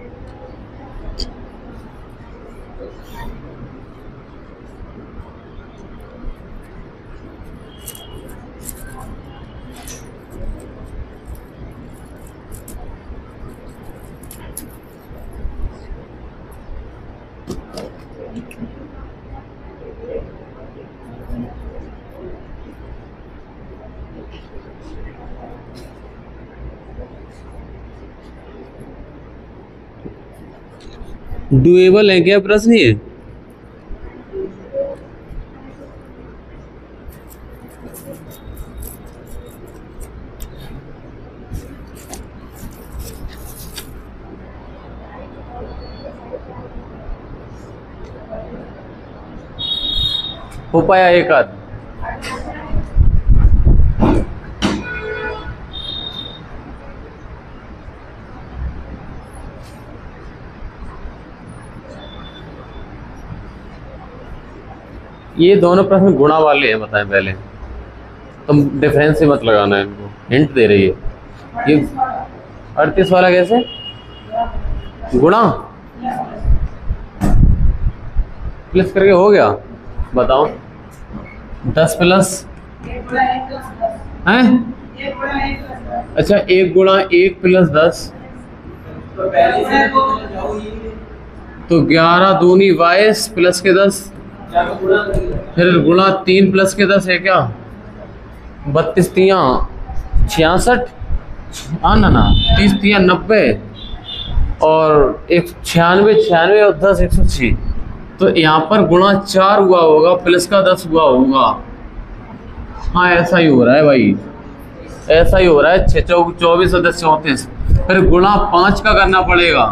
डुएबल है क्या प्रश्न ये? हो पाया एक आध? ये दोनों प्रश्न गुणा वाले हैं, बताएं पहले। तुम डिफरेंस से मत लगाना है इनको, हिंट दे रही है। ये 38 वाला कैसे गुणा प्लस करके हो गया, बताओ। 10 प्लस है, अच्छा 1 गुणा 1 प्लस 10, तो 11 दूनी 22 प्लस के 10, फिर गुणा 3 प्लस के 10 है क्या, 32 तियां 66, ना 30 तियां 90 और 96 और 10 106। तो यहाँ पर गुणा 4 हुआ होगा, प्लस का 10 हुआ होगा। हाँ ऐसा ही हो रहा है भाई, ऐसा ही हो रहा है। 6 चौक 24 और 10 34। फिर गुणा 5 का करना पड़ेगा।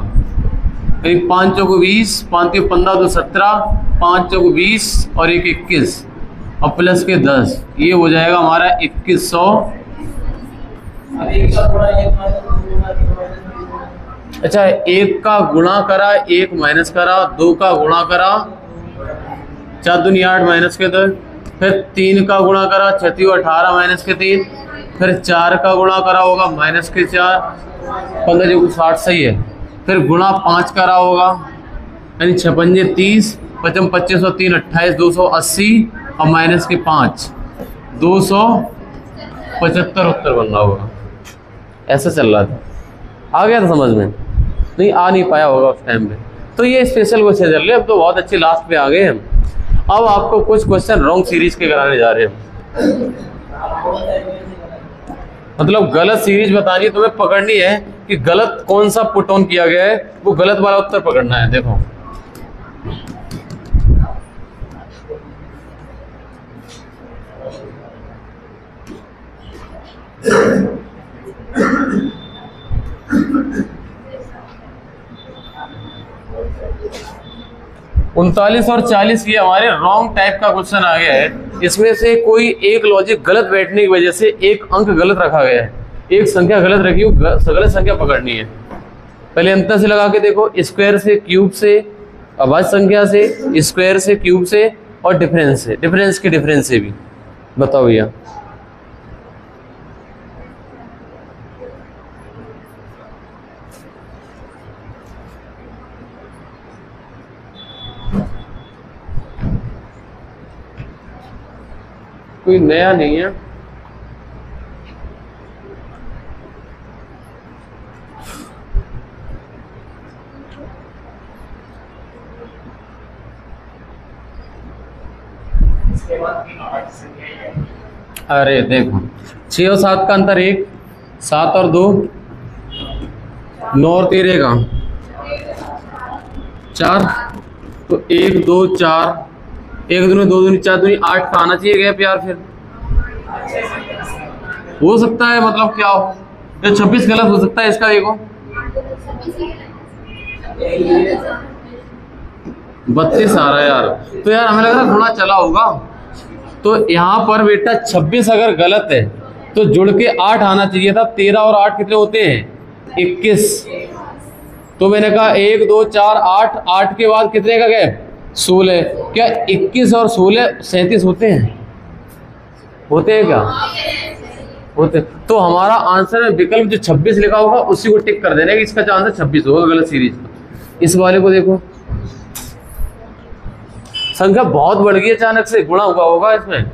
5 चौक 20, 5 के 15 2 17, 5 चौक 20 और 1 21 और प्लस के 10, ये हो जाएगा हमारा 2100। अच्छा, 1 का गुणा करा, 1 माइनस करा, 2 का गुणा करा, 4 दूनी 8 माइनस के 2, फिर 3 का गुणा करा, 36 18 माइनस के 3, फिर 4 का गुणा करा होगा माइनस के 4, 15 जो 60 सही है। फिर गुणा 5 करा होगा, यानी 6 पंजे 30, 55 25 और 3 28 280 और माइनस के 5 275 उत्तर बनना होगा। ऐसा चल रहा था, आ गया था समझ में? नहीं आ नहीं पाया होगा उस टाइम पे। तो ये स्पेशल क्वेश्चन चल रहे हैं। अब तो बहुत अच्छे लास्ट पे आ गए हम। अब आपको कुछ क्वेश्चन रॉन्ग सीरीज के कराने जा रहे हैं, मतलब गलत सीरीज बतानी है, तुम्हें पकड़नी है कि गलत कौन सा पुट ऑन किया गया है, वो गलत वाला उत्तर पकड़ना है। देखो उनतालीस और 40 ये हमारे रॉन्ग टाइप का क्वेश्चन आ गया है। इसमें से कोई एक लॉजिक गलत बैठने की वजह से एक अंक गलत रखा गया है, एक संख्या गलत रखी, गलत संख्या पकड़नी है। पहले अंतर से लगा के देखो, स्क्वायर से, क्यूब से, अभाज्य संख्या से, स्क्वायर से, क्यूब से और डिफरेंस से, डिफरेंस के डिफरेंस से भी। बताओ भैया। कोई नया नहीं है। अरे देखो, 6 और 7 का अंतर 1, 7 और 2 9 और 13 का 4, तो 1 2 4, 1 दूनी 2 दूनी 4 दूनी 8 का आना चाहिए गैप यार। फिर हो सकता है, मतलब क्या हो, तो 26 गलत हो सकता है इसका। देखो 32 आ रहा है यार, तो यार हमें लग रहा है गुणा चला होगा। तो यहाँ पर बेटा 26 अगर गलत है तो जुड़ के 8 आना चाहिए था। 13 और 8 कितने होते हैं? 21। तो मैंने कहा 1 2 4 8, 8 के बाद कितने का गैप? 16। क्या 21 और 16 37 होते हैं? होते हैं क्या? होते। तो हमारा आंसर में विकल्प जो 26 लिखा होगा उसी को टिक कर देना कि इसका आंसर 26 होगा गलत सीरीज का। इस वाले को देखो, संख्या बहुत बढ़ गई, अचानक से गुणा हुआ होगा इसमें।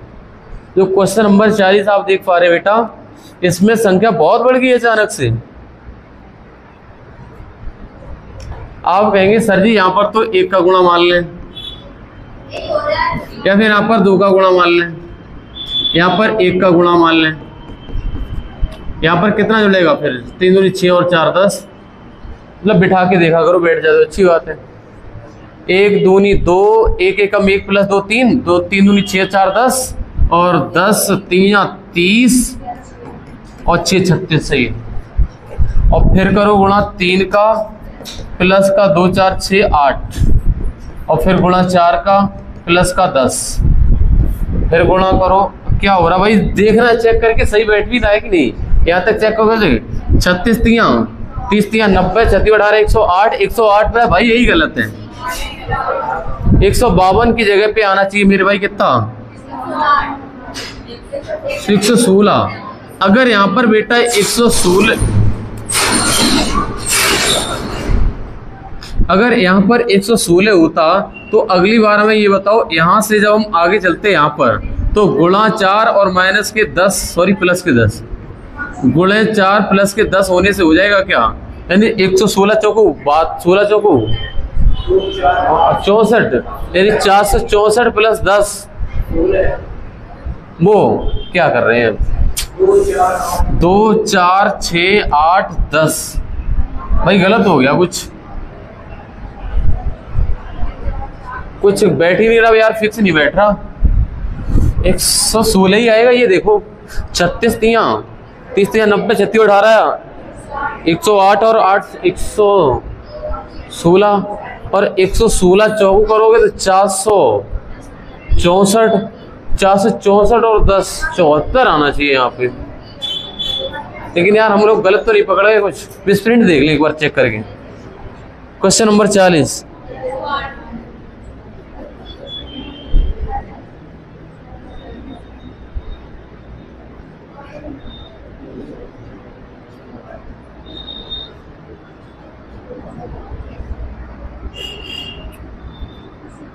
जो क्वेश्चन नंबर 40 आप देख पा रहे बेटा, इसमें संख्या बहुत बढ़ गई अचानक से। आप कहेंगे सर जी यहाँ पर तो 1 का गुणा मान लें, या फिर यहाँ पर 2 का गुणा मान लें, यहाँ पर 1 का गुणा मान लें। यहाँ पर कितना जुड़ेगा फिर? 3 दूनी 6 और 4 10। मतलब बिठा के देखा करो, बैठ जाए तो अच्छी बात है। 1 दूनी 2, 1 एकम 1 प्लस 2 3, 2 3 दूनी 6 4 10 और 10 3 30 और 6 36 सही है। और फिर करो गुणा 3 का प्लस का 2 4 6 8 और फिर गुणा 4 का प्लस का 10। फिर गुणा करो, क्या हो रहा भाई देखना, चेक करके सही बैठ भी रहा है कि नहीं। यहाँ तक चेक करो। 36 तियां 30 तियां 90, 36 18 108, 108 पे भाई यही गलत है। 152 की जगह पे आना चाहिए मेरे भाई कितना? 116। अगर यहाँ पर बेटा 116, अगर यहाँ पर 116 होता तो अगली बार हमें ये बताओ, यहाँ से जब हम आगे चलते यहाँ पर तो गुणा 4 और माइनस के 10, सॉरी प्लस के 10, गुणे 4 प्लस के 10 होने से हो जाएगा क्या? यानी 116 चौको बात 16 चौको 64, यानी 464 प्लस 10, वो क्या कर रहे हैं? 2 4 6 8 10। भाई गलत हो गया, कुछ बैठ ही नहीं रहा यार, फिक्स नहीं बैठ रहा। 116 ही आएगा ये, देखो 36 तियां 30 तियां 90 36 18 108 और 8 116 और 116 चौको करोगे तो 464 और 10 74 आना चाहिए यहाँ पे। लेकिन यार हम लोग गलत तो नहीं पकड़ गए, कुछ प्रिंट देख लें एक बार चेक करके। Question number 40।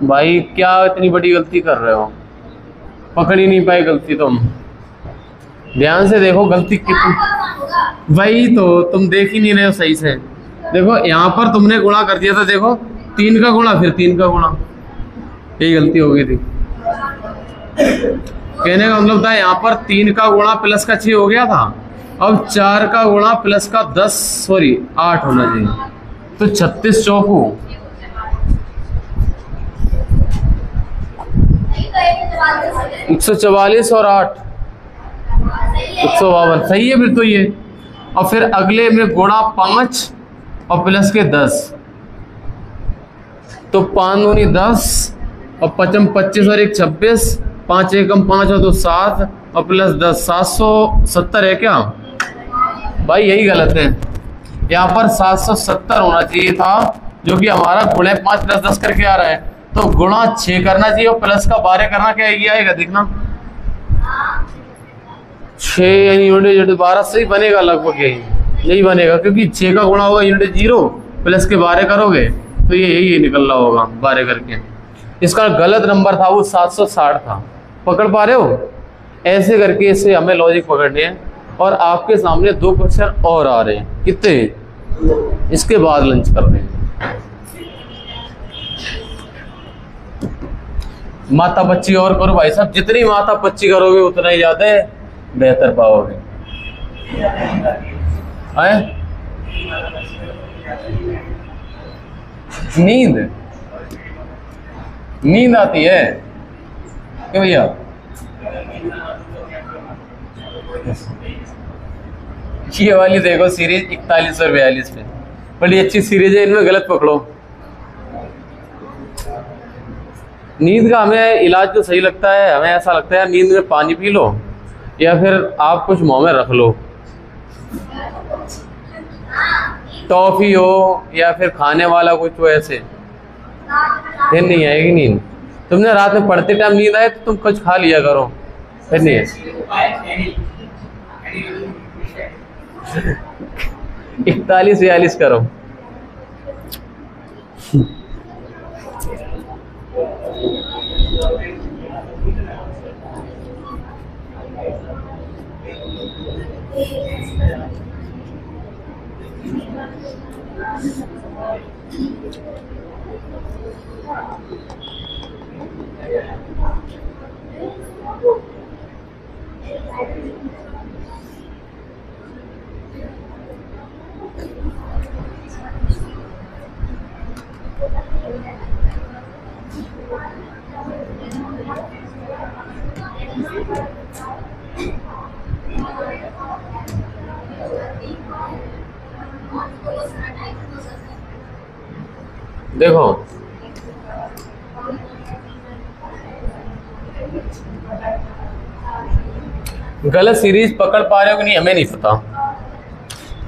भाई क्या इतनी बड़ी गलती कर रहे हो, पकड़ ही नहीं पाए गलती तुम। ध्यान से देखो गलती कितनी, वही तो तुम देख ही नहीं रहे हो सही से। देखो यहाँ पर तुमने गुणा कर दिया था, देखो 3 का गुणा फिर 3 का गुणा, यही गलती हो गई थी। कहने का मतलब था यहाँ पर 3 का गुणा प्लस का 6 हो गया था, अब 4 का गुणा प्लस का 8 होना चाहिए, तो 36 चौको 144 और 8 152, सही है फिर तो ये। और फिर अगले में गुणा 5 और प्लस के 10, तो 5 दूनी 10 और 5 25 और 1 26, 5 एकम 5 हो तो 7 और प्लस 10 770 है क्या? भाई यही गलत है, यहाँ पर 770 होना चाहिए था, जो कि हमारा गुणे 5 प्लस 10 करके आ रहा है, तो गुणा 6 करना चाहिए और प्लस का 12 करना, क्या ये आएगा देखना 6 यानी यूनिट 12 से ही बनेगा लगभग, यही बनेगा, क्योंकि 6 का गुणा होगा यूनिट 0 प्लस के 12 करोगे तो ये यही निकल रहा होगा 12 करके। इसका गलत नंबर था वो 760 था, पकड़ पा रहे हो? ऐसे करके इसे हमें लॉजिक पकड़ने हैं। और आपके सामने 2 क्वेश्चन और आ रहे हैं, कितने? इसके बाद लंच कर रहे हैं। माता बच्ची और करो भाई साहब, जितनी माता बच्ची करोगे उतना ही ज्यादा बेहतर पाओगे। नींद आती है क्यों भैया? ये वाली देखो सीरीज 41 और 42 में, बड़ी अच्छी सीरीज है, इनमें गलत पकड़ो। नींद का हमें इलाज जो सही लगता है, हमें ऐसा लगता है नींद में पानी पी लो या फिर आप कुछ मुंह में रख लो, टॉफी हो या फिर खाने वाला कुछ हो, ऐसे फिर नहीं आएगी नींद। तुमने रात में पढ़ते टाइम नींद आए तो तुम कुछ खा लिया करो, फिर नहीं है। 41-42 करो। देखो गलत सीरीज पकड़ पा रहे हो कि नहीं हमें नहीं पता।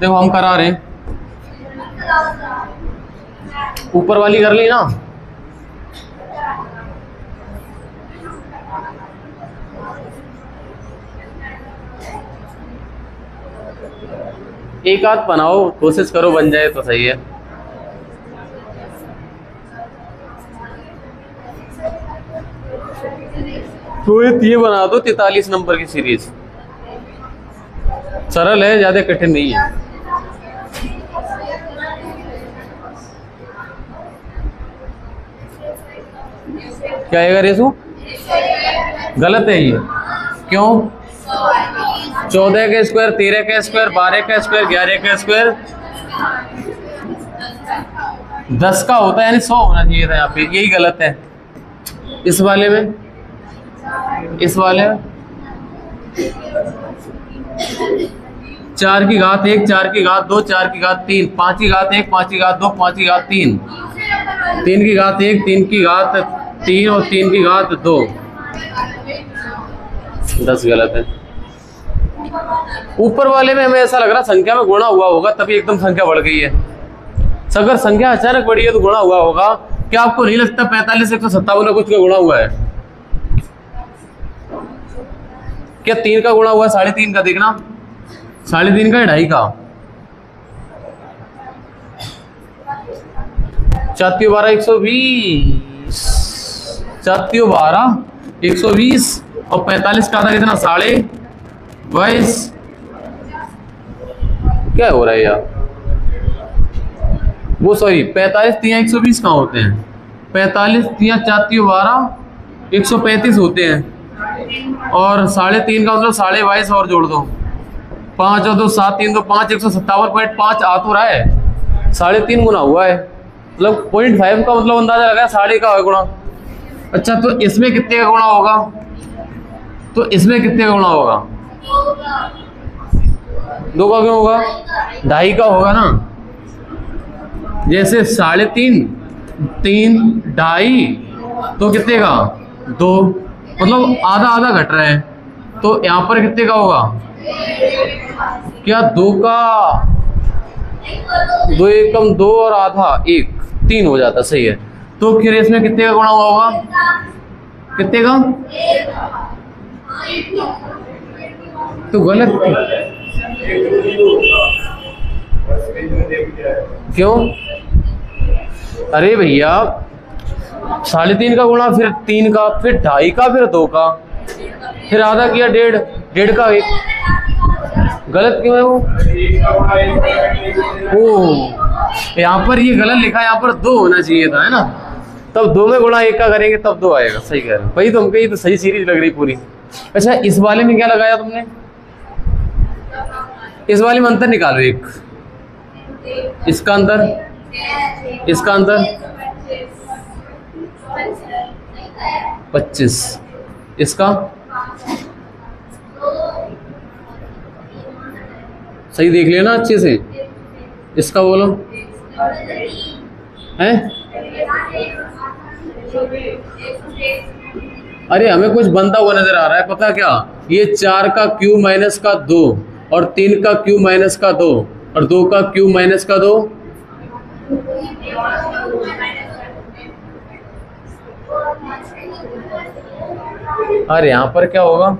देखो हम करा रहे हैं, ऊपर वाली कर ली ना, एक आध बनाओ, कोशिश करो बन जाए तो सही है। तो ये बना दो 43 नंबर की सीरीज, सरल है, ज्यादा कठिन नहीं है। क्या आएगा रेसू? गलत है ये। क्यों? 14 का स्क्वायर, 13 का स्क्वायर, 12 का स्क्वायर, 11 का स्क्वायर 10 का होता है, यानी 100 होना चाहिए था यहाँ पे। यही गलत है। इस वाले में 4 की घात 1, 4 की घात 2, 4 की घात 3, 5 की घात 1, 5 की घात 2, 5 की घात 3, 3 की घात 1, 3 की घात 3 और 3 की घात 2। 10 गलत है। ऊपर वाले में हमें ऐसा लग रहा संख्या में गुणा हुआ होगा, तभी एकदम संख्या बढ़ गई है। अगर संख्या अचानक बढ़ी है तो गुणा हुआ होगा। क्या आपको नहीं लगता 45 157 कुछ का गुणा हुआ है? क्या 3 का गुणा हुआ है 3.5 का? देखना 3.5 का है, 2.5 का। 4 12 120, 4 12 120 और 45 का था कितना? 22.5। क्या हो रहा है यार? वो सॉरी 45 3 120 कहाँ होते हैं? 45 3 4 12 135 होते हैं, और 3.5 का मतलब 22.5 और जोड़ दो, 5 और 2 7 3 2 5 157.5 आ तो रहा है। 3.5 गुना हुआ है, मतलब 0.5 का मतलब अंदाजा लगा, 3.5 का गुणा। अच्छा तो इसमें कितने का गुणा होगा? तो इसमें कितने का गुणा होगा? 2 का क्यों होगा? 2.5 का होगा ना। जैसे 3.5 3 2.5 तो कितने का? 2, मतलब आधा आधा घट रहा है। तो यहाँ पर कितने का होगा? क्या 2 का 2 एकम 2 और आधा 1 3 हो जाता। सही है। तो फिर इसमें कितने का गुणा हुआ होगा? कितने का? तो गलत क्यों? अरे भैया 3.5 का गुणा, फिर 3 का, फिर 2.5 का, फिर 2 का, फिर आधा किया 1.5, 1.5 का 1। गलत क्यों है वो? ओ यहाँ पर ये गलत लिखा है, यहाँ पर 2 होना चाहिए था, है ना? तब 2 में गुणा 1 का करेंगे तब 2 आएगा। सही कह रहे हो भाई, तुमको ये तो सही सीरीज लग रही पूरी। अच्छा इस वाले में क्या लगाया तुमने? इस वाले में अंतर निकालो एक, इसका अंतर, इसका अंतर 25, इसका सही देख लेना अच्छे से। इसका बोलो है? अरे हमें कुछ बनता हुआ नजर आ रहा है, पता क्या? ये 4 का क्यूब माइनस का 2 और 3 का क्यूब माइनस का 2 और 2 का क्यूब माइनस का 2। अरे यहाँ पर क्या होगा?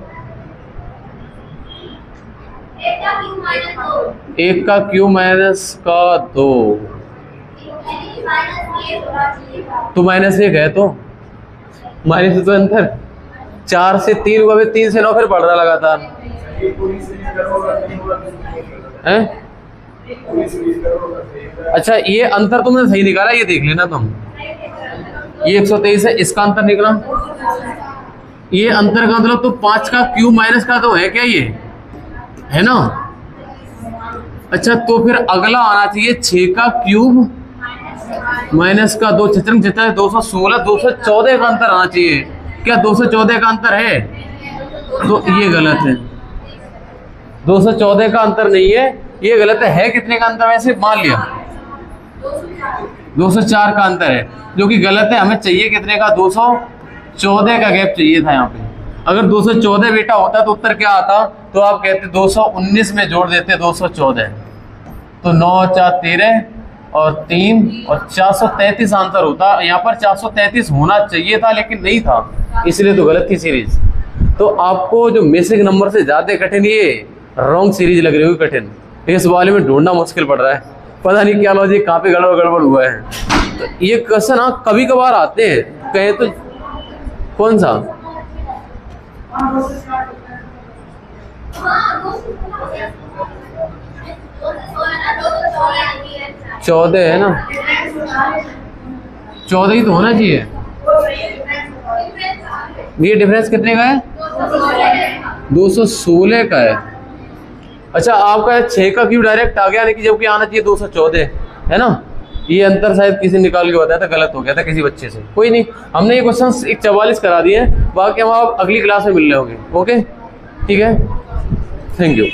1 का क्यूब माइनस का 2 तो माइनस 1 है, तो माइनस तो अंतर 4 से 3 हुआ, 3 से 9 फिर बढ़ रहा लगातार है। अच्छा ये अंतर तुमने सही निकाला, ये देख लेना तुम। ये 123 है, इसका अंतर निकला। ये अंतर का मतलब तो 5 का क्यूब माइनस का 2 है क्या? ये है ना? अच्छा तो फिर अगला आना चाहिए 6 का क्यूब माइनस का 2, 216, 214 का अंतर आना चाहिए। क्या 214 का अंतर है? तो ये गलत है, 214 का अंतर नहीं है, ये गलत है। कितने का अंतर? वैसे मान लिया 204 का अंतर है, जो कि गलत है। हमें चाहिए कितने का? 214 का गैप चाहिए था यहाँ पे। अगर 214 बेटा होता तो उत्तर क्या आता? तो आप कहते 219 में जोड़ देते 214, तो 9 4 13 और 3 और 433 आंसर होता। यहाँ पर 433 होना चाहिए था लेकिन नहीं था, इसलिए तो गलत थी सीरीज। तो आपको जो बेसिक नंबर से ज्यादा कठिन ये रॉन्ग सीरीज लग रही होगी कठिन, इस वाले में ढूंढना मुश्किल पड़ रहा है। पता नहीं क्या लॉजिक कहाँ पे गड़बड़ हुआ है। तो ये क्वेश्चन हाँ कभी कभार आते हैं, कहे तो कौन सा 14 है ना? 14 ही तो होना चाहिए। ये डिफरेंस कितने का है? 216 का है। अच्छा आपका 6 का क्यों डायरेक्ट आ गया, यानी कि जबकि आना चाहिए 214 है ना। ये अंतर शायद किसी निकाल के बताया था, गलत हो गया था किसी बच्चे से। कोई नहीं, हमने ये क्वेश्चन 44 करा दिए, बाकी हम आप अगली क्लास में मिल रहे होंगे। ओके ठीक है, थैंक यू।